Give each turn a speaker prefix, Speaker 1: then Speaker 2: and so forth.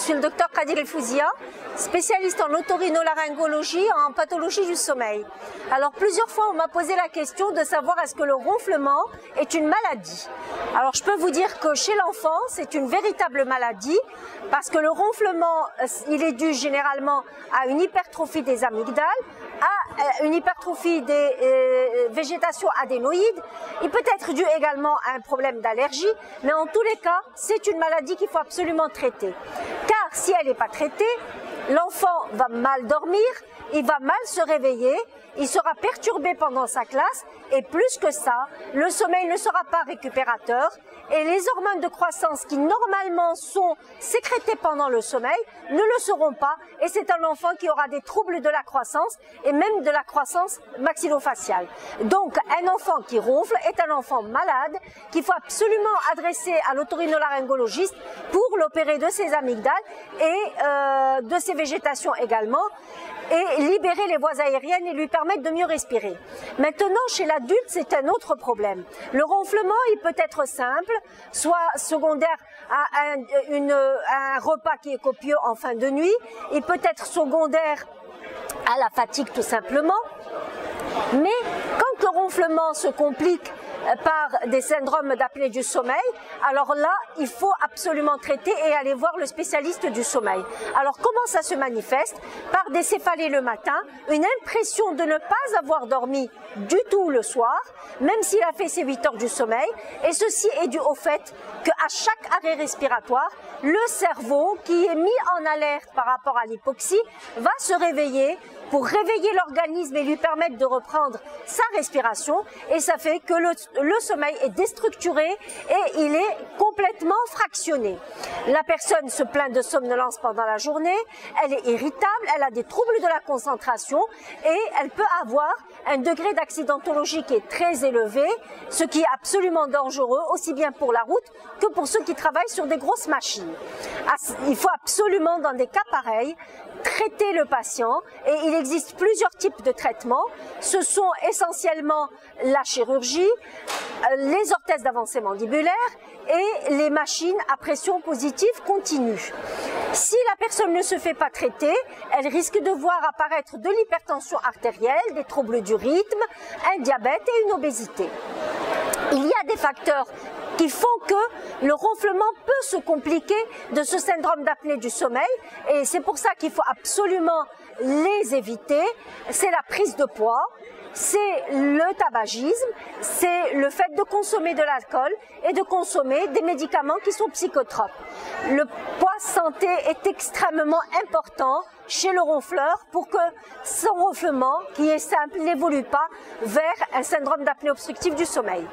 Speaker 1: suis le docteur Kadir El-Fouzia, spécialiste en otorhinolaryngologie, en pathologie du sommeil. Alors plusieurs fois on m'a posé la question de savoir est-ce que le ronflement est une maladie. Alors je peux vous dire que chez l'enfant c'est une véritable maladie parce que le ronflement il est dû généralement à une hypertrophie des amygdales, à une hypertrophie des végétations adénoïdes. Il peut être dû également à un problème d'allergie, mais en tous les cas, c'est une maladie qu'il faut absolument traiter. Car si elle n'est pas traitée, l'enfant va mal dormir, il va mal se réveiller, il sera perturbé pendant sa classe et plus que ça, le sommeil ne sera pas récupérateur et les hormones de croissance qui normalement sont sécrétées pendant le sommeil ne le seront pas et c'est un enfant qui aura des troubles de la croissance et même de la croissance maxillofaciale. Donc un enfant qui ronfle est un enfant malade qu'il faut absolument adresser à l'otorhinolaryngologiste pour l'opérer de ses amygdales et de ses végétations également et libérer les voies aériennes et lui permettre de mieux respirer. Maintenant, chez l'adulte, c'est un autre problème. Le ronflement, il peut être simple, soit secondaire à un repas qui est copieux en fin de nuit, il peut être secondaire à la fatigue tout simplement, mais quand le ronflement se complique par des syndromes d'apnée du sommeil, alors là, il faut absolument traiter et aller voir le spécialiste du sommeil. Alors comment ça se manifeste? Par des céphalées le matin, une impression de ne pas avoir dormi du tout le soir, même s'il a fait ses 8 heures du sommeil, et ceci est dû au fait qu'à chaque arrêt respiratoire, le cerveau, qui est mis en alerte par rapport à l'hypoxie, va se réveiller pour réveiller l'organisme et lui permettre de reprendre sa respiration, et ça fait que le sommeil est déstructuré et il est complètement fractionné. La personne se plaint de somnolence pendant la journée, elle est irritable, elle a des troubles de la concentration et elle peut avoir un degré d'accidentologie qui est très élevé, ce qui est absolument dangereux, aussi bien pour la route que pour ceux qui travaillent sur des grosses machines. Il faut absolument, dans des cas pareils, traiter le patient et il existe plusieurs types de traitements. Ce sont essentiellement la chirurgie, les orthèses d'avancée mandibulaire et les machines à pression positive continue. Si la personne ne se fait pas traiter, elle risque de voir apparaître de l'hypertension artérielle, des troubles du rythme, un diabète et une obésité. Il y a des facteurs qui font que le ronflement peut se compliquer de ce syndrome d'apnée du sommeil et c'est pour ça qu'il faut absolument les éviter. C'est la prise de poids, c'est le tabagisme, c'est le fait de consommer de l'alcool et de consommer des médicaments qui sont psychotropes. Le poids santé est extrêmement important chez le ronfleur pour que son ronflement, qui est simple, n'évolue pas vers un syndrome d'apnée obstructive du sommeil.